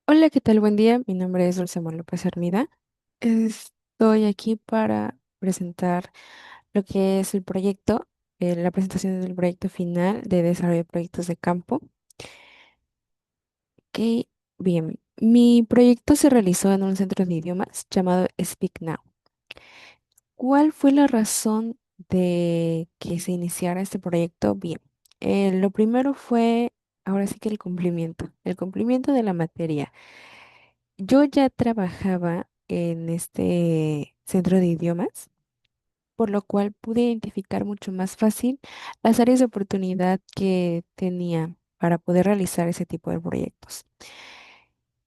Hola, ¿qué tal? Buen día. Mi nombre es Dulcemar López Hermida. Estoy aquí para presentar lo que es el proyecto, la presentación del proyecto final de desarrollo de proyectos de campo. Ok, bien. Mi proyecto se realizó en un centro de idiomas llamado Speak Now. ¿Cuál fue la razón de que se iniciara este proyecto? Bien, lo primero fue, ahora sí que el cumplimiento de la materia. Yo ya trabajaba en este centro de idiomas, por lo cual pude identificar mucho más fácil las áreas de oportunidad que tenía para poder realizar ese tipo de proyectos.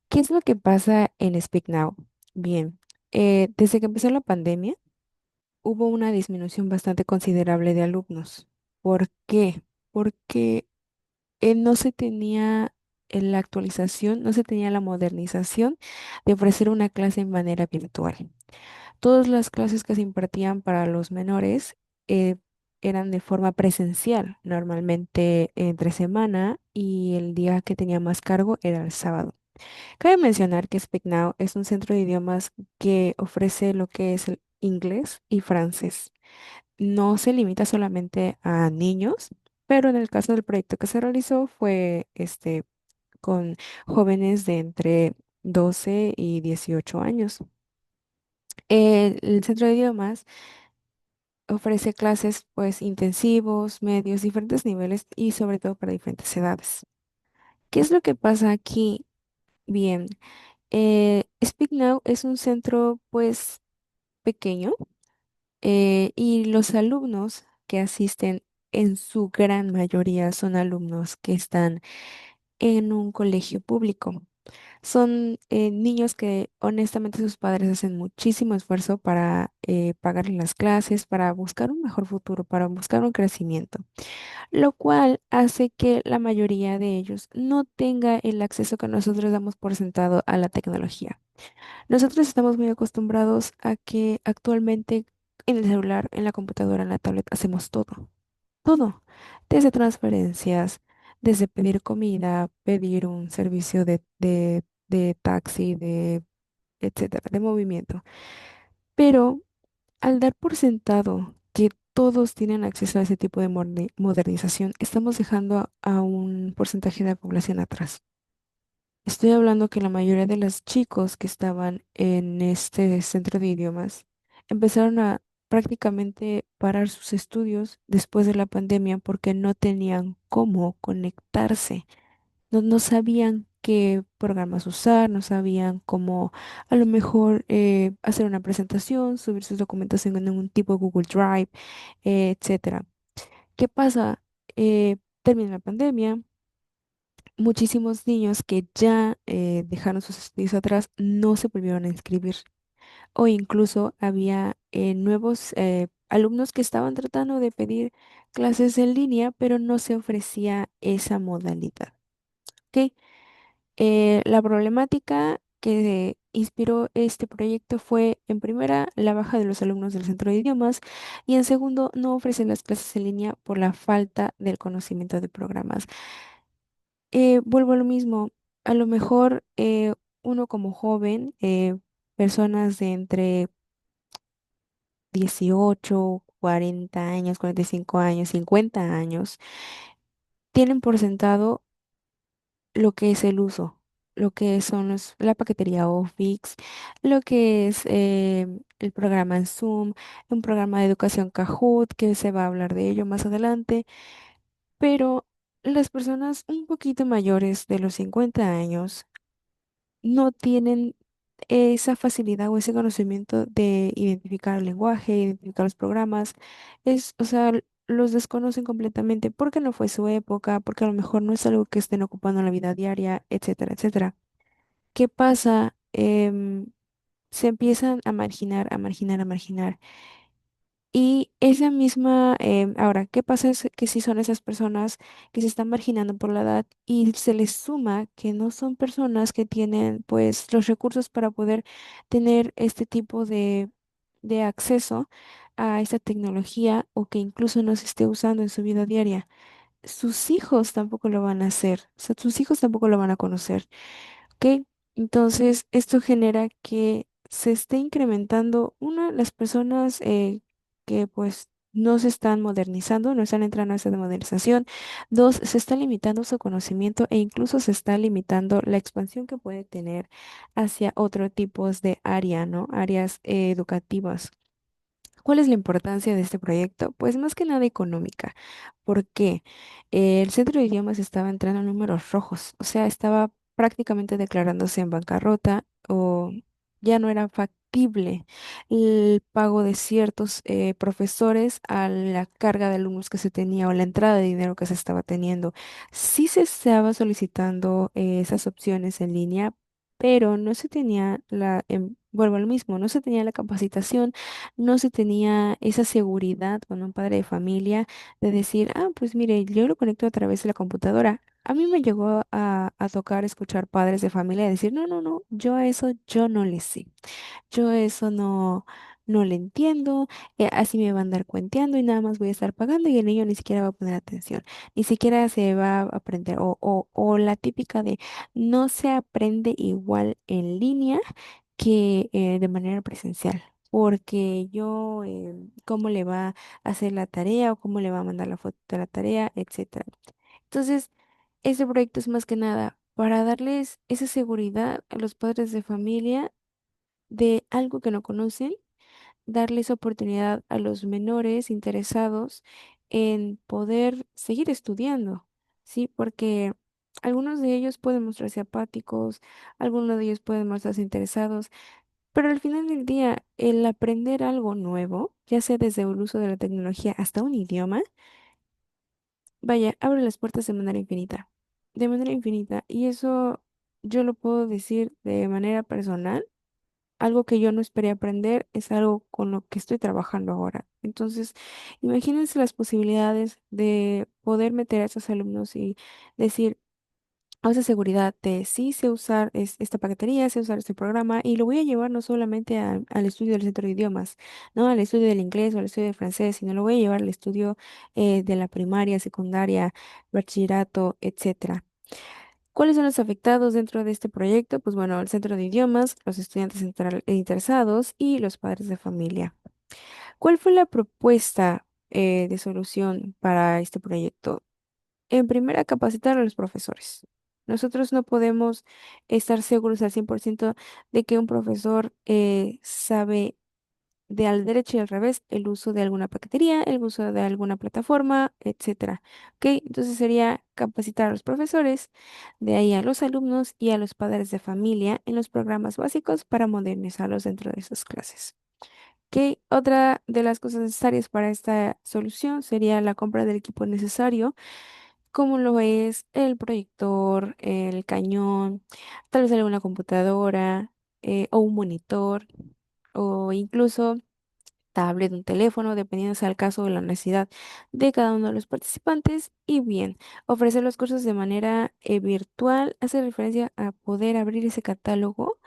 ¿Qué es lo que pasa en Speak Now? Bien, desde que empezó la pandemia, hubo una disminución bastante considerable de alumnos. ¿Por qué? Porque no se tenía la actualización, no se tenía la modernización de ofrecer una clase en manera virtual. Todas las clases que se impartían para los menores eh, eran de forma presencial, normalmente entre semana, y el día que tenía más cargo era el sábado. Cabe mencionar que Speak Now es un centro de idiomas que ofrece lo que es el inglés y francés. No se limita solamente a niños, pero en el caso del proyecto que se realizó fue con jóvenes de entre 12 y 18 años. El centro de idiomas ofrece clases pues intensivos, medios, diferentes niveles y sobre todo para diferentes edades. ¿Qué es lo que pasa aquí? Bien, Speak Now es un centro pues pequeño, y los alumnos que asisten en su gran mayoría son alumnos que están en un colegio público. Son niños que honestamente sus padres hacen muchísimo esfuerzo para pagarles las clases, para buscar un mejor futuro, para buscar un crecimiento, lo cual hace que la mayoría de ellos no tenga el acceso que nosotros damos por sentado a la tecnología. Nosotros estamos muy acostumbrados a que actualmente en el celular, en la computadora, en la tablet hacemos todo, todo, desde transferencias, desde pedir comida, pedir un servicio de taxi, de etcétera, de movimiento. Pero al dar por sentado que todos tienen acceso a ese tipo de modernización, estamos dejando a un porcentaje de la población atrás. Estoy hablando que la mayoría de los chicos que estaban en este centro de idiomas empezaron a prácticamente parar sus estudios después de la pandemia porque no tenían cómo conectarse. No sabían qué programas usar, no sabían cómo a lo mejor hacer una presentación, subir sus documentos en un tipo Google Drive, etcétera. ¿Qué pasa? Termina la pandemia, muchísimos niños que ya dejaron sus estudios atrás no se volvieron a inscribir. O incluso había nuevos alumnos que estaban tratando de pedir clases en línea, pero no se ofrecía esa modalidad. ¿Ok? La problemática que inspiró este proyecto fue, en primera, la baja de los alumnos del centro de idiomas y en segundo, no ofrecer las clases en línea por la falta del conocimiento de programas. Vuelvo a lo mismo, a lo mejor uno como joven, personas de entre 18, 40 años, 45 años, 50 años, tienen por sentado lo que es el uso, lo que son la paquetería Office, lo que es el programa en Zoom, un programa de educación Kahoot, que se va a hablar de ello más adelante, pero las personas un poquito mayores de los 50 años no tienen esa facilidad o ese conocimiento de identificar el lenguaje, identificar los programas. O sea, los desconocen completamente porque no fue su época, porque a lo mejor no es algo que estén ocupando en la vida diaria, etcétera, etcétera. ¿Qué pasa? Se empiezan a marginar, a marginar, a marginar. Y esa misma, ahora, ¿qué pasa? Es que si son esas personas que se están marginando por la edad y se les suma que no son personas que tienen pues los recursos para poder tener este tipo de acceso a esta tecnología o que incluso no se esté usando en su vida diaria, sus hijos tampoco lo van a hacer, o sea, sus hijos tampoco lo van a conocer, ¿ok? Entonces, esto genera que se esté incrementando, las personas que pues no se están modernizando, no están entrando a esa modernización. Dos, se está limitando su conocimiento e incluso se está limitando la expansión que puede tener hacia otro tipos de área, ¿no? Áreas educativas. ¿Cuál es la importancia de este proyecto? Pues más que nada económica. ¿Por qué? El centro de idiomas estaba entrando en números rojos, o sea, estaba prácticamente declarándose en bancarrota o ya no era factible el pago de ciertos profesores a la carga de alumnos que se tenía o la entrada de dinero que se estaba teniendo. Sí se estaba solicitando esas opciones en línea, pero no se tenía vuelvo al mismo, no se tenía la capacitación, no se tenía esa seguridad con un padre de familia de decir, ah, pues mire, yo lo conecto a través de la computadora. A mí me llegó a tocar escuchar padres de familia decir, no, no, no, yo a eso yo no le sé. Yo eso no le entiendo, así me van a andar cuenteando y nada más voy a estar pagando y el niño ni siquiera va a poner atención, ni siquiera se va a aprender. O la típica de no se aprende igual en línea que de manera presencial. Porque yo, cómo le va a hacer la tarea o cómo le va a mandar la foto de la tarea, etcétera. Entonces, este proyecto es más que nada para darles esa seguridad a los padres de familia de algo que no conocen, darles oportunidad a los menores interesados en poder seguir estudiando, ¿sí? Porque algunos de ellos pueden mostrarse apáticos, algunos de ellos pueden mostrarse interesados, pero al final del día, el aprender algo nuevo, ya sea desde el uso de la tecnología hasta un idioma, vaya, abre las puertas de manera infinita, de manera infinita. Y eso yo lo puedo decir de manera personal. Algo que yo no esperé aprender es algo con lo que estoy trabajando ahora. Entonces, imagínense las posibilidades de poder meter a esos alumnos y decir, a esa seguridad de sí sé usar esta paquetería, sé usar este programa y lo voy a llevar no solamente al estudio del centro de idiomas, ¿no? Al estudio del inglés o al estudio del francés, sino lo voy a llevar al estudio de la primaria, secundaria, bachillerato, etcétera. ¿Cuáles son los afectados dentro de este proyecto? Pues bueno, el centro de idiomas, los estudiantes interesados y los padres de familia. ¿Cuál fue la propuesta de solución para este proyecto? En primera, capacitar a los profesores. Nosotros no podemos estar seguros al 100% de que un profesor sabe de al derecho y al revés el uso de alguna paquetería, el uso de alguna plataforma, etcétera. ¿Ok? Entonces sería capacitar a los profesores, de ahí a los alumnos y a los padres de familia en los programas básicos para modernizarlos dentro de sus clases. ¿Ok? Otra de las cosas necesarias para esta solución sería la compra del equipo necesario, como lo es el proyector, el cañón, tal vez alguna computadora o un monitor o incluso tablet, un teléfono, dependiendo sea el caso de la necesidad de cada uno de los participantes. Y bien, ofrecer los cursos de manera virtual hace referencia a poder abrir ese catálogo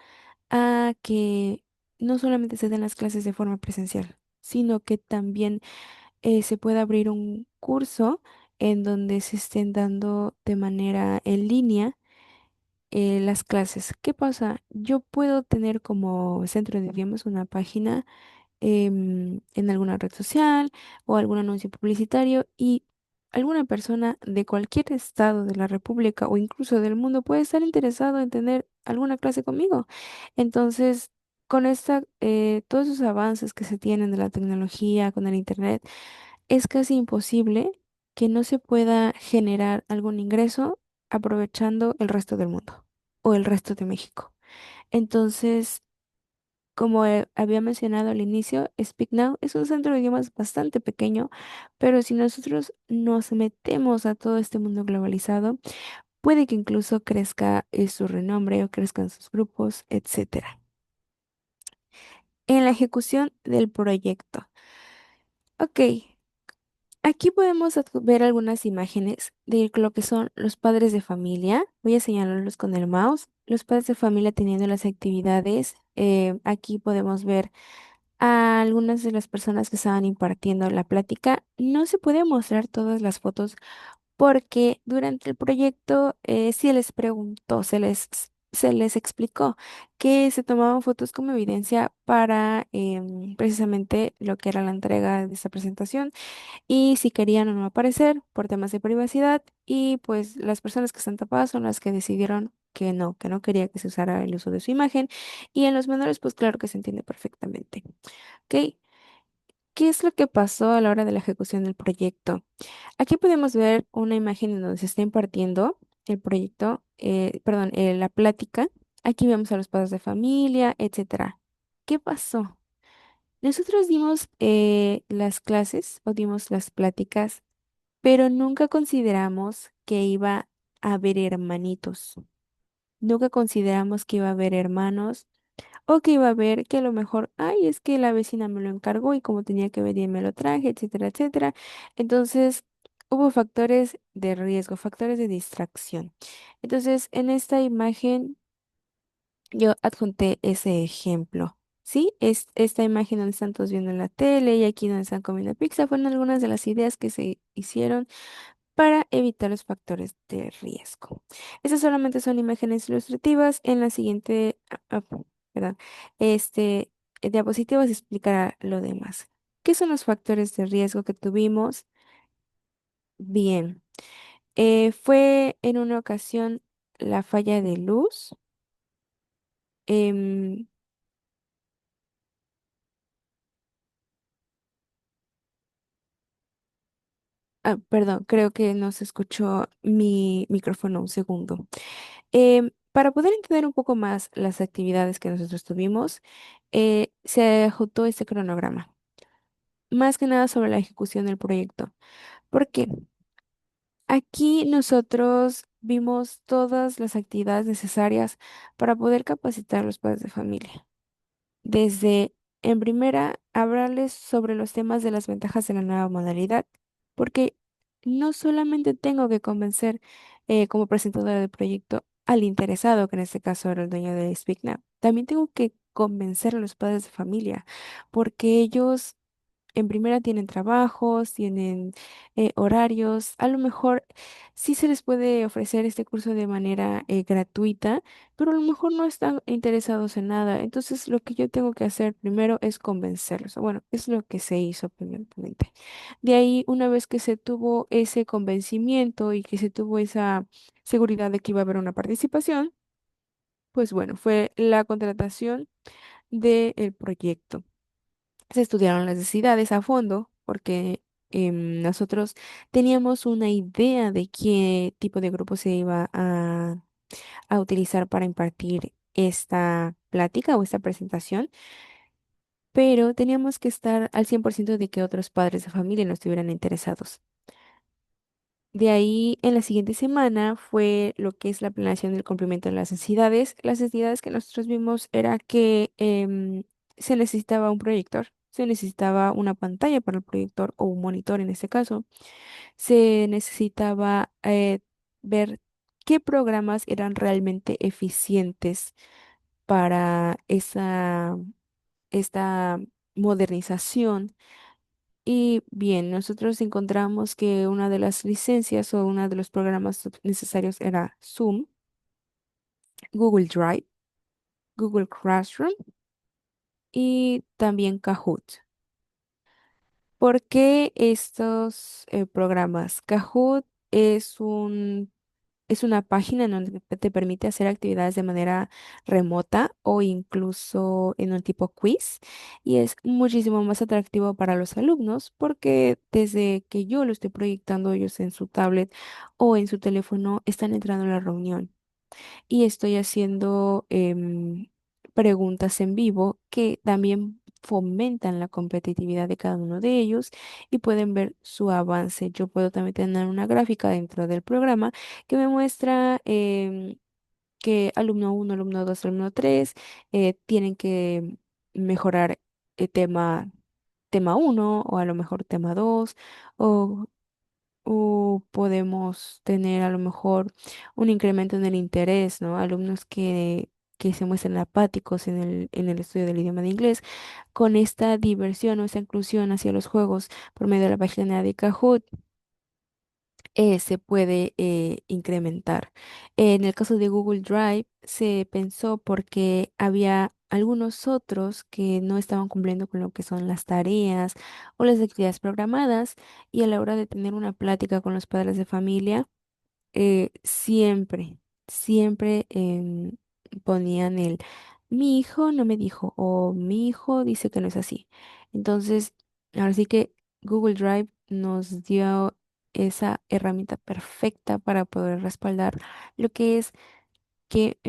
a que no solamente se den las clases de forma presencial, sino que también se pueda abrir un curso en donde se estén dando de manera en línea las clases. ¿Qué pasa? Yo puedo tener como centro de idiomas una página en alguna red social o algún anuncio publicitario y alguna persona de cualquier estado de la República o incluso del mundo puede estar interesado en tener alguna clase conmigo. Entonces, con todos esos avances que se tienen de la tecnología, con el internet, es casi imposible que no se pueda generar algún ingreso aprovechando el resto del mundo o el resto de México. Entonces, como había mencionado al inicio, Speak Now es un centro de idiomas bastante pequeño, pero si nosotros nos metemos a todo este mundo globalizado, puede que incluso crezca su renombre o crezcan sus grupos, etcétera. En la ejecución del proyecto. Ok, aquí podemos ver algunas imágenes de lo que son los padres de familia. Voy a señalarlos con el mouse. Los padres de familia teniendo las actividades. Aquí podemos ver a algunas de las personas que estaban impartiendo la plática. No se puede mostrar todas las fotos porque durante el proyecto se les preguntó, se les explicó que se tomaban fotos como evidencia para precisamente lo que era la entrega de esta presentación y si querían o no aparecer por temas de privacidad y pues las personas que están tapadas son las que decidieron que no quería que se usara el uso de su imagen y en los menores pues claro que se entiende perfectamente. ¿Ok? ¿Qué es lo que pasó a la hora de la ejecución del proyecto? Aquí podemos ver una imagen en donde se está impartiendo el proyecto, perdón, la plática. Aquí vemos a los padres de familia, etcétera. ¿Qué pasó? Nosotros dimos las clases o dimos las pláticas, pero nunca consideramos que iba a haber hermanitos. Nunca consideramos que iba a haber hermanos o que iba a haber que a lo mejor, ay, es que la vecina me lo encargó y como tenía que venir me lo traje, etcétera, etcétera. Entonces, hubo factores de riesgo, factores de distracción. Entonces, en esta imagen yo adjunté ese ejemplo. Sí, es esta imagen donde están todos viendo en la tele y aquí donde están comiendo pizza fueron algunas de las ideas que se hicieron para evitar los factores de riesgo. Estas solamente son imágenes ilustrativas. En la siguiente, perdón, este diapositiva se explicará lo demás. ¿Qué son los factores de riesgo que tuvimos? Bien, fue en una ocasión la falla de luz. em, Perdón, creo que no se escuchó mi micrófono un segundo. Para poder entender un poco más las actividades que nosotros tuvimos, se ajustó este cronograma, más que nada sobre la ejecución del proyecto. ¿Por qué? Aquí nosotros vimos todas las actividades necesarias para poder capacitar a los padres de familia. Desde, en primera, hablarles sobre los temas de las ventajas de la nueva modalidad, porque no solamente tengo que convencer como presentadora del proyecto al interesado, que en este caso era el dueño de Speak Now, también tengo que convencer a los padres de familia, porque ellos en primera tienen trabajos, tienen horarios, a lo mejor sí se les puede ofrecer este curso de manera gratuita, pero a lo mejor no están interesados en nada. Entonces lo que yo tengo que hacer primero es convencerlos. O bueno, es lo que se hizo primeramente. De ahí, una vez que se tuvo ese convencimiento y que se tuvo esa seguridad de que iba a haber una participación, pues bueno, fue la contratación del proyecto. Se estudiaron las necesidades a fondo porque nosotros teníamos una idea de qué tipo de grupo se iba a utilizar para impartir esta plática o esta presentación, pero teníamos que estar al 100% de que otros padres de familia no estuvieran interesados. De ahí, en la siguiente semana fue lo que es la planeación del cumplimiento de las necesidades. Las necesidades que nosotros vimos era que se necesitaba un proyector, se necesitaba una pantalla para el proyector o un monitor en este caso. Se necesitaba ver qué programas eran realmente eficientes para esta modernización y bien, nosotros encontramos que una de las licencias o uno de los programas necesarios era Zoom, Google Drive, Google Classroom y también Kahoot. ¿Por qué estos programas? Kahoot es una página en donde te permite hacer actividades de manera remota o incluso en un tipo quiz y es muchísimo más atractivo para los alumnos porque desde que yo lo estoy proyectando ellos en su tablet o en su teléfono están entrando a la reunión y estoy haciendo preguntas en vivo que también fomentan la competitividad de cada uno de ellos y pueden ver su avance. Yo puedo también tener una gráfica dentro del programa que me muestra que alumno uno, alumno 2, alumno 3 tienen que mejorar tema uno o a lo mejor tema 2 o podemos tener a lo mejor un incremento en el interés, ¿no? Alumnos que se muestran apáticos en el estudio del idioma de inglés, con esta diversión o esta inclusión hacia los juegos por medio de la página de Kahoot, se puede incrementar. En el caso de Google Drive se pensó porque había algunos otros que no estaban cumpliendo con lo que son las tareas o las actividades programadas y a la hora de tener una plática con los padres de familia, siempre ponían mi hijo no me dijo o mi hijo dice que no es así. Entonces, ahora sí que Google Drive nos dio esa herramienta perfecta para poder respaldar lo que es que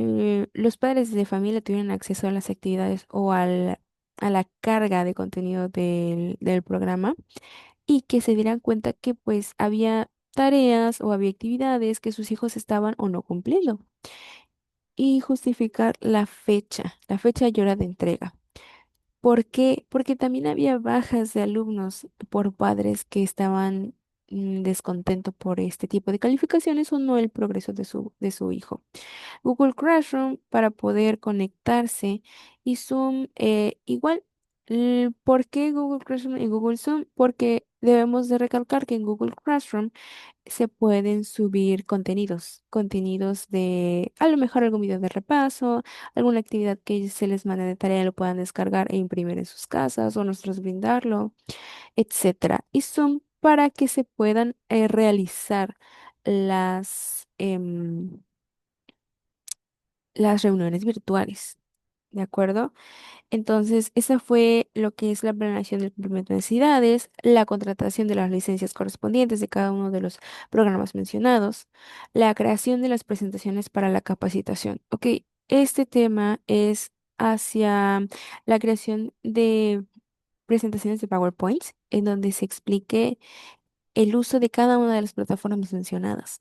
los padres de familia tuvieran acceso a las actividades o a la carga de contenido del programa y que se dieran cuenta que pues había tareas o había actividades que sus hijos estaban o no cumpliendo y justificar la fecha y hora de entrega. ¿Por qué? Porque también había bajas de alumnos por padres que estaban descontentos por este tipo de calificaciones o no el progreso de su hijo. Google Classroom para poder conectarse y Zoom igual. ¿Por qué Google Classroom y Google Zoom? Porque debemos de recalcar que en Google Classroom se pueden subir contenidos de a lo mejor algún video de repaso, alguna actividad que se les mande de tarea lo puedan descargar e imprimir en sus casas o nosotros brindarlo, etcétera. Y Zoom para que se puedan realizar las, las reuniones virtuales. ¿De acuerdo? Entonces, esa fue lo que es la planeación del cumplimiento de necesidades, la contratación de las licencias correspondientes de cada uno de los programas mencionados, la creación de las presentaciones para la capacitación. Ok, este tema es hacia la creación de presentaciones de PowerPoint, en donde se explique el uso de cada una de las plataformas mencionadas.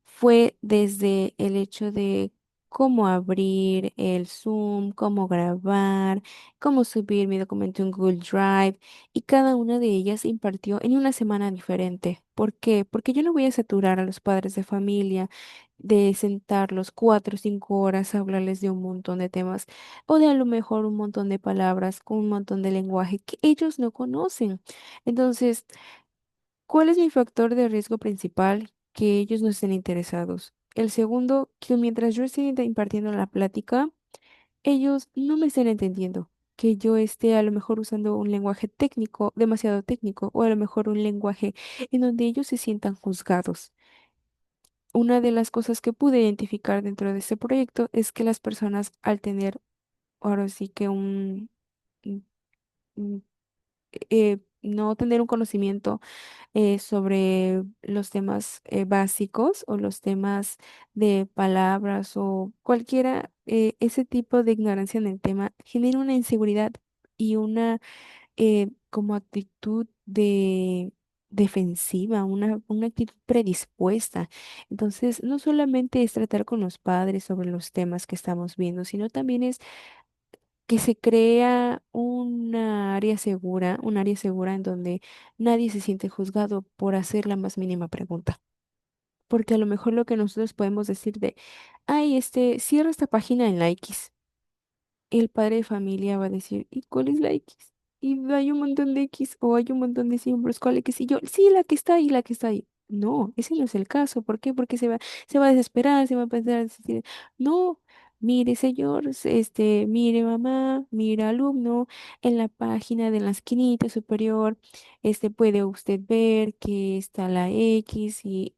Fue desde el hecho de cómo abrir el Zoom, cómo grabar, cómo subir mi documento en Google Drive y cada una de ellas se impartió en una semana diferente. ¿Por qué? Porque yo no voy a saturar a los padres de familia de sentarlos 4 o 5 horas a hablarles de un montón de temas o de a lo mejor un montón de palabras con un montón de lenguaje que ellos no conocen. Entonces, ¿cuál es mi factor de riesgo principal? Que ellos no estén interesados. El segundo, que mientras yo esté impartiendo la plática, ellos no me estén entendiendo. Que yo esté a lo mejor usando un lenguaje técnico, demasiado técnico, o a lo mejor un lenguaje en donde ellos se sientan juzgados. Una de las cosas que pude identificar dentro de este proyecto es que las personas al tener ahora sí que un- un- no tener un conocimiento sobre los temas básicos o los temas de palabras o cualquiera, ese tipo de ignorancia en el tema genera una inseguridad y una como actitud de defensiva, una actitud predispuesta. Entonces, no solamente es tratar con los padres sobre los temas que estamos viendo, sino también es que se crea un área segura en donde nadie se siente juzgado por hacer la más mínima pregunta. Porque a lo mejor lo que nosotros podemos decir de, ay, cierra esta página en la X. El padre de familia va a decir, ¿y cuál es la X? Y hay un montón de X o hay un montón de símbolos, ¿cuál X? Y yo, sí, la que está ahí, la que está ahí. No, ese no es el caso. ¿Por qué? Porque se va a desesperar, se va a pensar, decir, no, mire, señor, mire, mamá, mire, alumno, en la página de la esquinita superior, puede usted ver que está la X y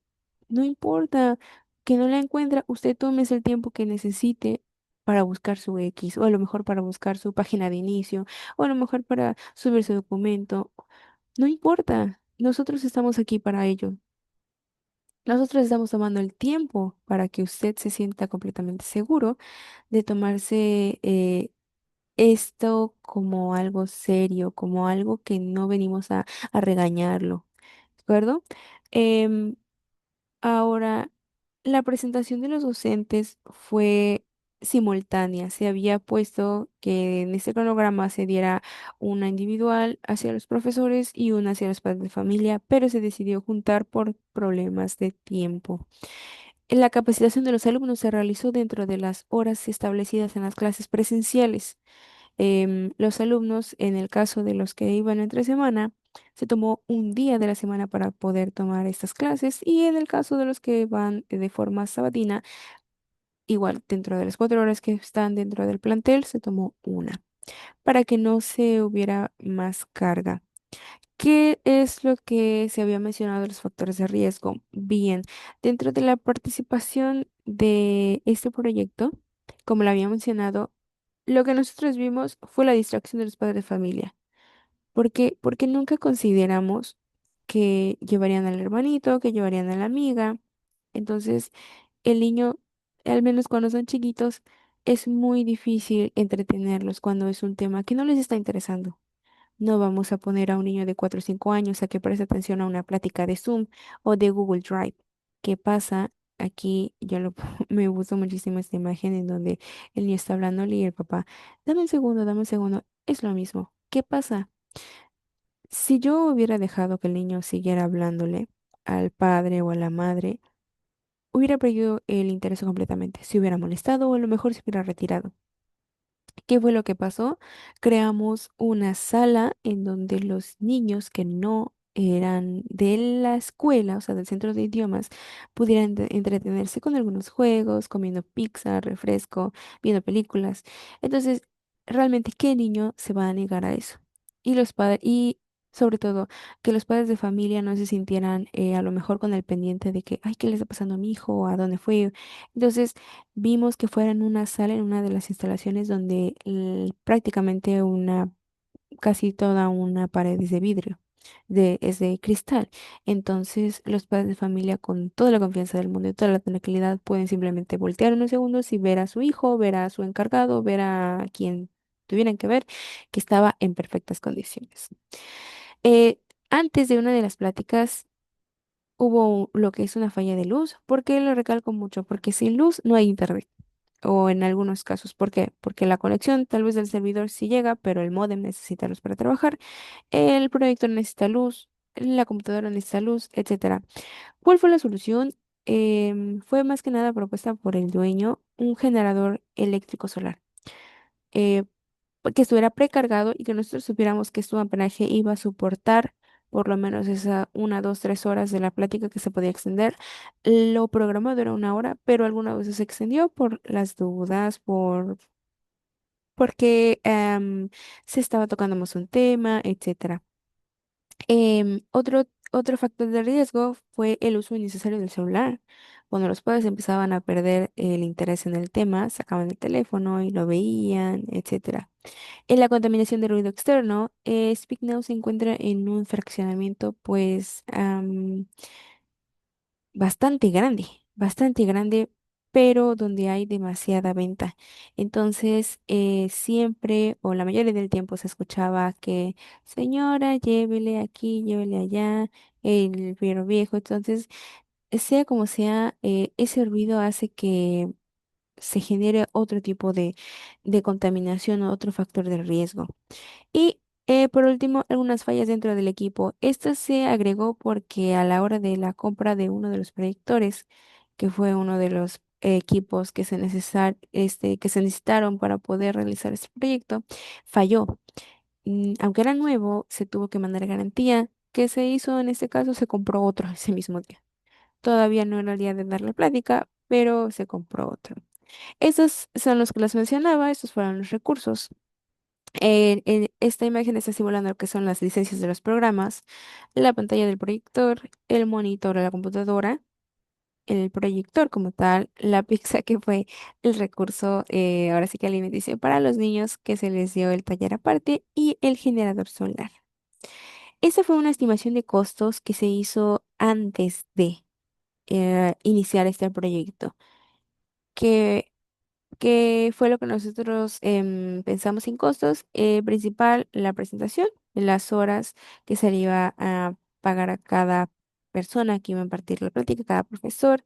no importa que no la encuentra, usted tómese el tiempo que necesite para buscar su X, o a lo mejor para buscar su página de inicio, o a lo mejor para subir su documento. No importa, nosotros estamos aquí para ello. Nosotros estamos tomando el tiempo para que usted se sienta completamente seguro de tomarse esto como algo serio, como algo que no venimos a regañarlo. ¿De acuerdo? Em, Ahora, la presentación de los docentes fue simultánea. Se había puesto que en este cronograma se diera una individual hacia los profesores y una hacia los padres de familia, pero se decidió juntar por problemas de tiempo. La capacitación de los alumnos se realizó dentro de las horas establecidas en las clases presenciales. Los alumnos, en el caso de los que iban entre semana, Se tomó un día de la semana para poder tomar estas clases y en el caso de los que van de forma sabatina, igual dentro de las 4 horas que están dentro del plantel, se tomó una para que no se hubiera más carga. ¿Qué es lo que se había mencionado de los factores de riesgo? Bien, dentro de la participación de este proyecto, como lo había mencionado, lo que nosotros vimos fue la distracción de los padres de familia. Porque nunca consideramos que llevarían al hermanito, que llevarían a la amiga. Entonces, el niño, al menos cuando son chiquitos, es muy difícil entretenerlos cuando es un tema que no les está interesando. No vamos a poner a un niño de 4 o 5 años a que preste atención a una plática de Zoom o de Google Drive. ¿Qué pasa? Aquí me gustó muchísimo esta imagen en donde el niño está hablando y el papá, dame un segundo, dame un segundo. Es lo mismo. ¿Qué pasa? Si yo hubiera dejado que el niño siguiera hablándole al padre o a la madre, hubiera perdido el interés completamente. Se hubiera molestado o a lo mejor se hubiera retirado. ¿Qué fue lo que pasó? Creamos una sala en donde los niños que no eran de la escuela, o sea, del centro de idiomas, pudieran entretenerse con algunos juegos, comiendo pizza, refresco, viendo películas. Entonces, realmente, ¿qué niño se va a negar a eso? Y los padres, y sobre todo, que los padres de familia no se sintieran a lo mejor con el pendiente de que, ay, ¿qué le está pasando a mi hijo? ¿A dónde fue? Entonces, vimos que fuera en una sala, en una de las instalaciones donde prácticamente casi toda una pared es de vidrio, es de cristal. Entonces, los padres de familia con toda la confianza del mundo y toda la tranquilidad pueden simplemente voltear unos segundos y ver a su hijo, ver a su encargado, ver a quien tuvieran que ver, que estaba en perfectas condiciones. Eh, Antes de una de las pláticas, hubo lo que es una falla de luz. ¿Por qué lo recalco mucho? Porque sin luz no hay internet. O en algunos casos, ¿por qué? Porque la conexión tal vez del servidor sí llega, pero el módem necesita luz para trabajar, el proyector necesita luz, la computadora necesita luz, etcétera. ¿Cuál fue la solución? Fue más que nada propuesta por el dueño un generador eléctrico solar. Eh, que estuviera precargado y que nosotros supiéramos que su amperaje iba a soportar por lo menos esa 1, 2, 3 horas de la plática que se podía extender. Lo programado era 1 hora, pero algunas veces se extendió por las dudas, porque se estaba tocando más un tema, etcétera. Otro factor de riesgo fue el uso innecesario del celular. Cuando los padres empezaban a perder el interés en el tema, sacaban el teléfono y lo veían, etcétera. En la contaminación de ruido externo, Speak Now se encuentra en un fraccionamiento, pues, bastante grande, pero donde hay demasiada venta. Entonces, siempre o la mayoría del tiempo se escuchaba que, señora, llévele aquí, llévele allá, el perro viejo. Entonces, sea como sea, ese ruido hace que se genere otro tipo de contaminación o otro factor de riesgo. Y por último, algunas fallas dentro del equipo. Esto se agregó porque a la hora de la compra de uno de los proyectores, que fue uno de los equipos que se necesitaron para poder realizar este proyecto, falló. Aunque era nuevo, se tuvo que mandar garantía. ¿Qué se hizo en este caso? Se compró otro ese mismo día. Todavía no era el día de dar la plática, pero se compró otro. Esos son los que les mencionaba, estos fueron los recursos. En esta imagen está simulando lo que son las licencias de los programas, la pantalla del proyector, el monitor de la computadora, el proyector como tal, la pizza que fue el recurso, ahora sí que alimenticio para los niños que se les dio el taller aparte y el generador solar. Esa fue una estimación de costos que se hizo antes de iniciar este proyecto. Que ¿Qué fue lo que nosotros pensamos sin costos? Principal, la presentación, las horas que se le iba a pagar a cada persona que iba a impartir la plática, cada profesor,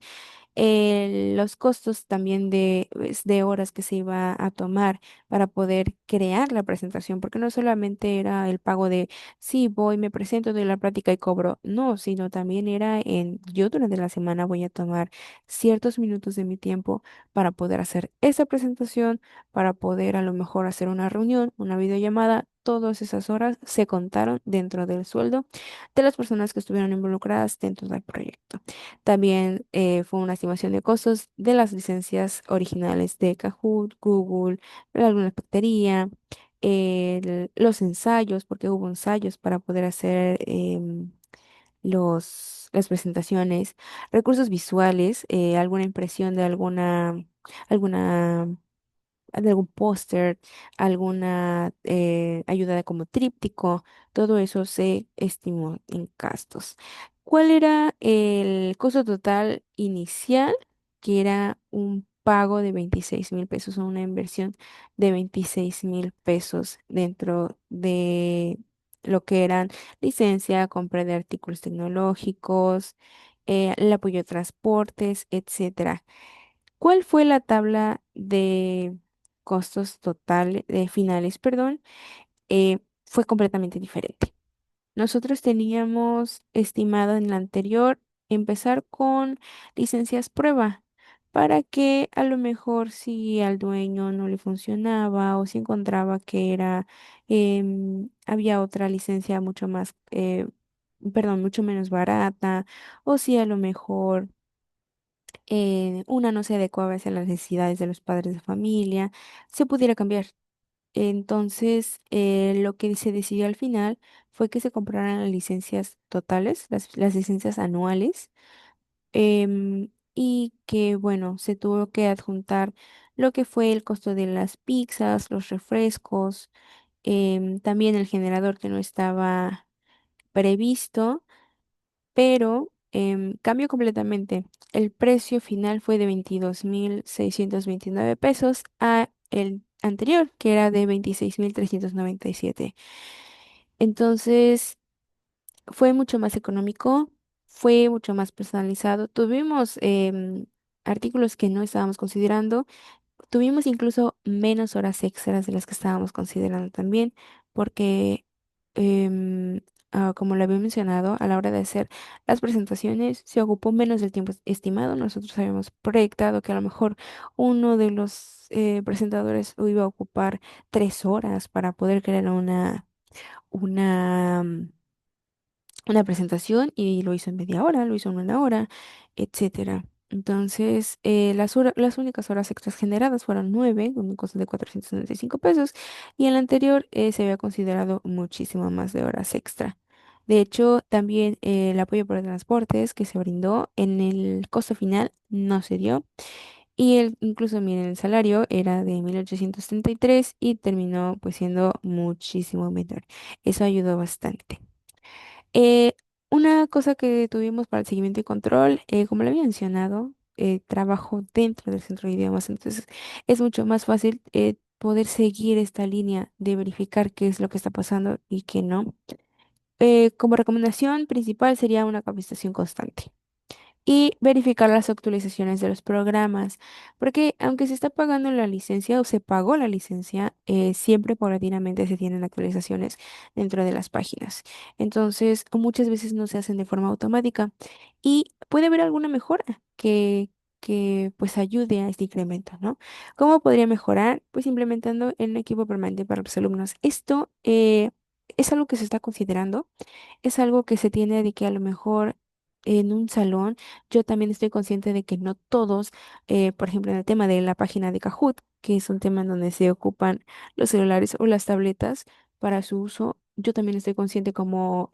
los costos también de horas que se iba a tomar para poder crear la presentación, porque no solamente era el pago de, sí, voy, me presento, doy la plática y cobro, no, sino también era yo durante la semana voy a tomar ciertos minutos de mi tiempo para poder hacer esa presentación, para poder a lo mejor hacer una reunión, una videollamada todas esas horas se contaron dentro del sueldo de las personas que estuvieron involucradas dentro del proyecto. También fue una estimación de costos de las licencias originales de Kahoot, Google, alguna bacteria, los ensayos, porque hubo ensayos para poder hacer las presentaciones, recursos visuales, alguna impresión alguna de algún póster, alguna ayuda como tríptico, todo eso se estimó en gastos. ¿Cuál era el costo total inicial? Que era un pago de 26.000 pesos o una inversión de 26.000 pesos dentro de lo que eran licencia, compra de artículos tecnológicos, el apoyo de transportes, etcétera. ¿Cuál fue la tabla de costos totales, de finales, perdón? Fue completamente diferente. Nosotros teníamos estimado en la anterior empezar con licencias prueba para que a lo mejor si al dueño no le funcionaba o si encontraba que había otra licencia mucho más, perdón, mucho menos barata o si a lo mejor una no se adecuaba hacia las necesidades de los padres de familia, se pudiera cambiar. Entonces, lo que se decidió al final fue que se compraran las licencias totales, las licencias anuales, y que, bueno, se tuvo que adjuntar lo que fue el costo de las pizzas, los refrescos, también el generador que no estaba previsto, pero cambió completamente. El precio final fue de 22.629 pesos a el anterior, que era de 26.397. Entonces, fue mucho más económico, fue mucho más personalizado. Tuvimos artículos que no estábamos considerando. Tuvimos incluso menos horas extras de las que estábamos considerando también, porque, em, como lo había mencionado, a la hora de hacer las presentaciones se ocupó menos del tiempo estimado. Nosotros habíamos proyectado que a lo mejor uno de los presentadores iba a ocupar 3 horas para poder crear una, una presentación y lo hizo en media hora, lo hizo en una hora, etcétera. Entonces, las únicas horas extras generadas fueron 9, con un costo de 495 pesos, y en la anterior se había considerado muchísimo más de horas extra. De hecho, también el apoyo por transportes que se brindó en el costo final no se dio, y incluso, miren, el salario era de 1.833 y terminó pues siendo muchísimo menor. Eso ayudó bastante. Eh, una cosa que tuvimos para el seguimiento y control, como lo había mencionado, trabajo dentro del centro de idiomas, entonces es mucho más fácil poder seguir esta línea de verificar qué es lo que está pasando y qué no. Como recomendación principal sería una capacitación constante y verificar las actualizaciones de los programas, porque aunque se está pagando la licencia o se pagó la licencia, siempre paulatinamente se tienen actualizaciones dentro de las páginas. Entonces, muchas veces no se hacen de forma automática y puede haber alguna mejora que pues ayude a este incremento, ¿no? ¿Cómo podría mejorar? Pues implementando en un equipo permanente para los alumnos. Esto es algo que se está considerando, es algo que se tiene de que a lo mejor en un salón, yo también estoy consciente de que no todos, por ejemplo, en el tema de la página de Kahoot, que es un tema en donde se ocupan los celulares o las tabletas para su uso, yo también estoy consciente como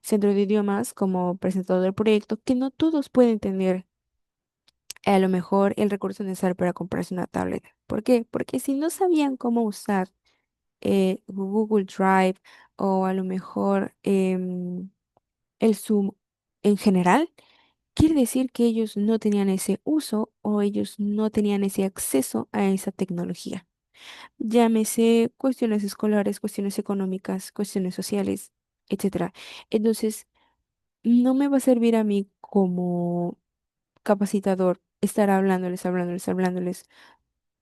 centro de idiomas, como presentador del proyecto, que no todos pueden tener a lo mejor el recurso necesario para comprarse una tablet. ¿Por qué? Porque si no sabían cómo usar Google Drive o a lo mejor el Zoom en general, quiere decir que ellos no tenían ese uso o ellos no tenían ese acceso a esa tecnología. Llámese cuestiones escolares, cuestiones económicas, cuestiones sociales, etcétera. Entonces, no me va a servir a mí como capacitador estar hablándoles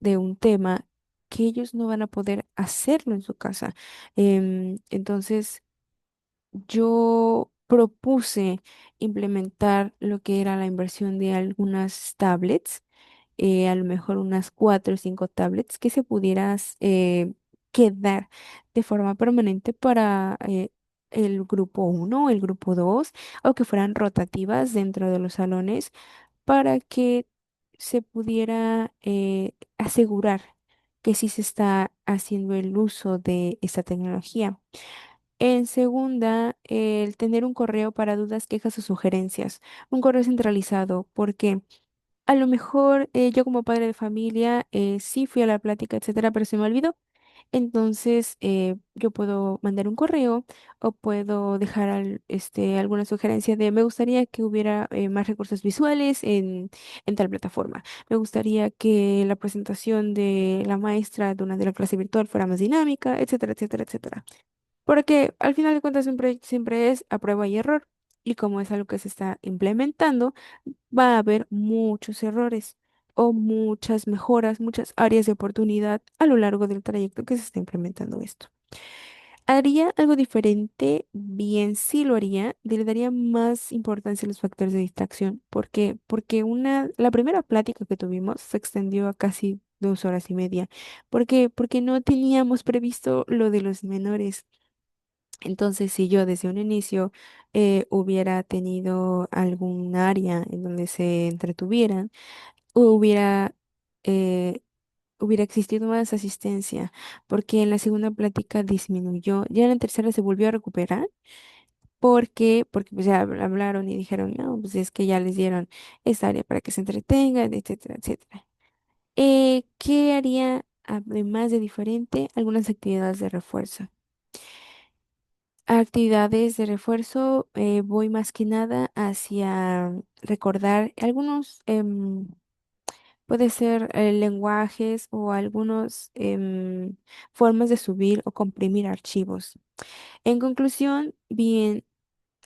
de un tema que ellos no van a poder hacerlo en su casa. Entonces, yo propuse implementar lo que era la inversión de algunas tablets, a lo mejor unas 4 o 5 tablets que se pudieras quedar de forma permanente para el grupo uno, el grupo 2, o que fueran rotativas dentro de los salones para que se pudiera asegurar que sí se está haciendo el uso de esta tecnología. En segunda, el tener un correo para dudas, quejas o sugerencias, un correo centralizado, porque a lo mejor yo como padre de familia sí fui a la plática, etcétera, pero se me olvidó. Entonces, yo puedo mandar un correo o puedo dejar alguna sugerencia de me gustaría que hubiera más recursos visuales en tal plataforma. Me gustaría que la presentación de la maestra durante la clase virtual fuera más dinámica, etcétera, etcétera, etcétera. Porque al final de cuentas un proyecto siempre es a prueba y error. Y como es algo que se está implementando, va a haber muchos errores o muchas mejoras, muchas áreas de oportunidad a lo largo del trayecto que se está implementando esto. ¿Haría algo diferente? Bien, sí lo haría. Le daría más importancia a los factores de distracción. ¿Por qué? Porque la primera plática que tuvimos se extendió a casi 2 horas y media. ¿Por qué? Porque no teníamos previsto lo de los menores. Entonces, si yo desde un inicio hubiera tenido algún área en donde se entretuvieran, hubiera, eh, hubiera existido más asistencia, porque en la segunda plática disminuyó, ya en la tercera se volvió a recuperar. Porque pues ya hablaron y dijeron, no, pues es que ya les dieron esta área para que se entretengan, etcétera, etcétera. ¿Qué haría además de diferente? Algunas actividades de refuerzo. Actividades de refuerzo, voy más que nada hacia recordar algunos, puede ser lenguajes o algunos formas de subir o comprimir archivos. En conclusión, bien,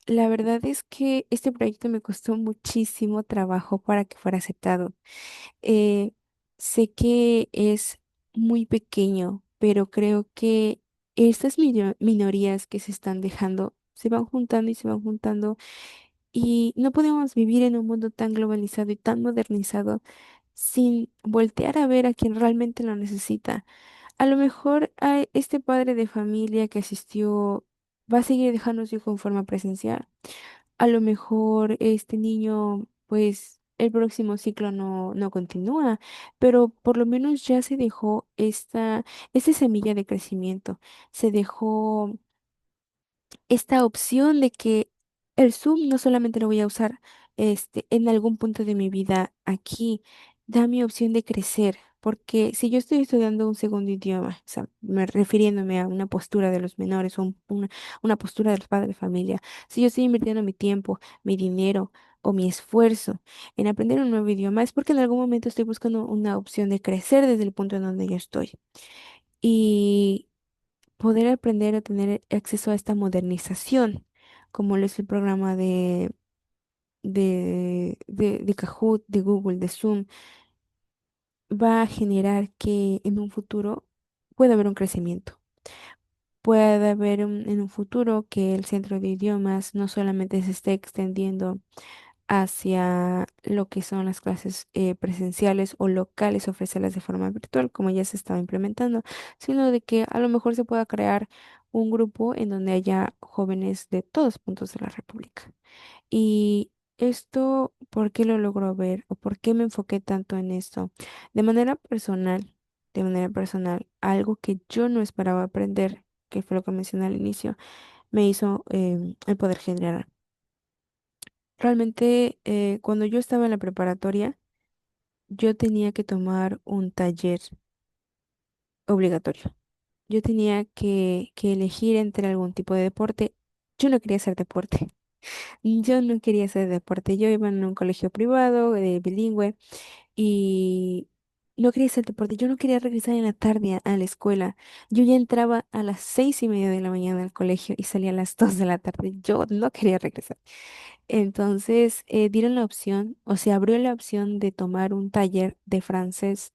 la verdad es que este proyecto me costó muchísimo trabajo para que fuera aceptado. Eh, Sé que es muy pequeño, pero creo que estas minorías que se están dejando se van juntando y se van juntando y no podemos vivir en un mundo tan globalizado y tan modernizado sin voltear a ver a quien realmente lo necesita. A lo mejor este padre de familia que asistió va a seguir dejando a su hijo en forma presencial. A lo mejor este niño, pues el próximo ciclo no continúa, pero por lo menos ya se dejó esta semilla de crecimiento, se dejó esta opción de que el Zoom no solamente lo voy a usar en algún punto de mi vida aquí, da mi opción de crecer, porque si yo estoy estudiando un segundo idioma, o sea, refiriéndome a una postura de los menores o una postura de los padres de familia, si yo estoy invirtiendo mi tiempo, mi dinero o mi esfuerzo en aprender un nuevo idioma, es porque en algún momento estoy buscando una opción de crecer desde el punto en donde yo estoy. Y poder aprender a tener acceso a esta modernización, como lo es el programa de Kahoot, de Google, de Zoom, va a generar que en un futuro pueda haber un crecimiento. Puede haber en un futuro que el centro de idiomas no solamente se esté extendiendo hacia lo que son las clases presenciales o locales, ofrecerlas de forma virtual, como ya se estaba implementando, sino de que a lo mejor se pueda crear un grupo en donde haya jóvenes de todos puntos de la República. Y esto, ¿por qué lo logro ver o por qué me enfoqué tanto en esto? De manera personal, de manera personal, algo que yo no esperaba aprender, que fue lo que mencioné al inicio, me hizo el poder generar. Realmente, cuando yo estaba en la preparatoria, yo tenía que tomar un taller obligatorio. Yo tenía que elegir entre algún tipo de deporte. Yo no quería hacer deporte. Yo no quería hacer deporte. Yo iba en un colegio privado, bilingüe, y no quería hacer deporte. Yo no quería regresar en la tarde a la escuela. Yo ya entraba a las 6:30 de la mañana al colegio y salía a las 2 de la tarde. Yo no quería regresar. Entonces, dieron la opción, o se abrió la opción de tomar un taller de francés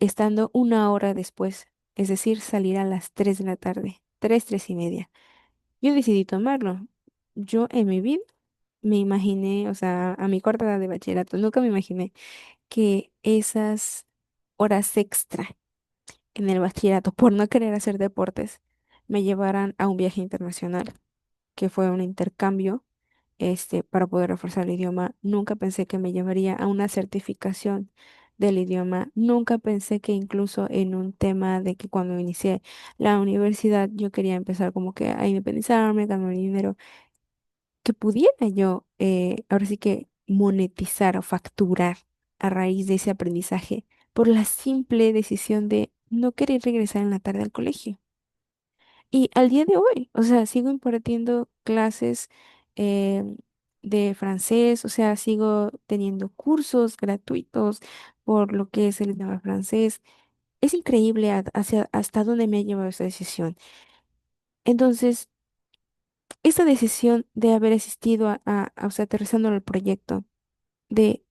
estando 1 hora después, es decir, salir a las 3 de la tarde, 3:30. Yo decidí tomarlo. Yo en mi vida me imaginé, o sea, a mi corta edad de bachillerato, nunca me imaginé que esas horas extra en el bachillerato por no querer hacer deportes me llevaran a un viaje internacional, que fue un intercambio, para poder reforzar el idioma. Nunca pensé que me llevaría a una certificación del idioma. Nunca pensé que incluso en un tema de que cuando inicié la universidad yo quería empezar como que a independizarme, ganar dinero, que pudiera yo, ahora sí que monetizar o facturar a raíz de ese aprendizaje por la simple decisión de no querer regresar en la tarde al colegio. Y al día de hoy, o sea, sigo impartiendo clases eh, de francés, o sea, sigo teniendo cursos gratuitos por lo que es el idioma francés. Es increíble hasta dónde me ha llevado esa decisión. Entonces, esta decisión de haber asistido o sea, aterrizando en el proyecto, de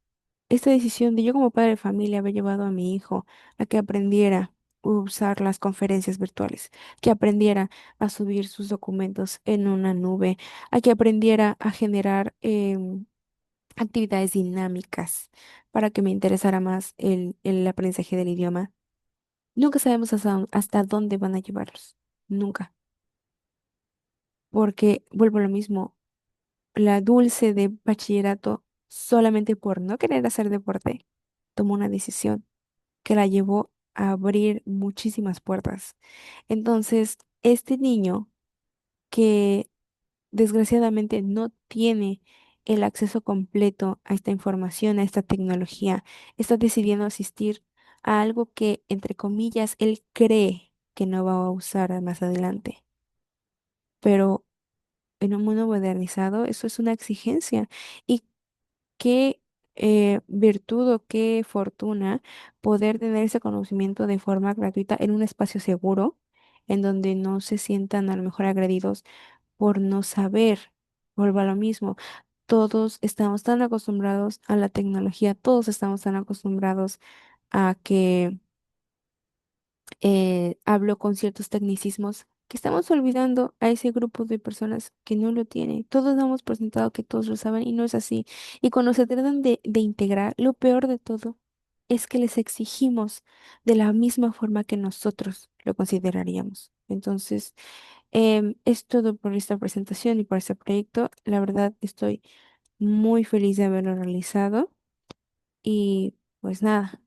esta decisión de yo como padre de familia haber llevado a mi hijo a que aprendiera a usar las conferencias virtuales, que aprendiera a subir sus documentos en una nube, a que aprendiera a generar actividades dinámicas para que me interesara más el aprendizaje del idioma. Nunca sabemos hasta dónde van a llevarlos. Nunca. Porque vuelvo a lo mismo. La Dulce de bachillerato, solamente por no querer hacer deporte, tomó una decisión que la llevó a abrir muchísimas puertas. Entonces, este niño que desgraciadamente no tiene el acceso completo a esta información, a esta tecnología, está decidiendo asistir a algo que, entre comillas, él cree que no va a usar más adelante. Pero en un mundo modernizado, eso es una exigencia. Y qué virtud o qué fortuna poder tener ese conocimiento de forma gratuita en un espacio seguro, en donde no se sientan a lo mejor agredidos por no saber. Vuelvo a lo mismo. Todos estamos tan acostumbrados a la tecnología, todos estamos tan acostumbrados a que hablo con ciertos tecnicismos que estamos olvidando a ese grupo de personas que no lo tienen. Todos damos por sentado que todos lo saben y no es así. Y cuando se tratan de integrar, lo peor de todo es que les exigimos de la misma forma que nosotros lo consideraríamos. Entonces, es todo por esta presentación y por este proyecto. La verdad, estoy muy feliz de haberlo realizado y pues nada.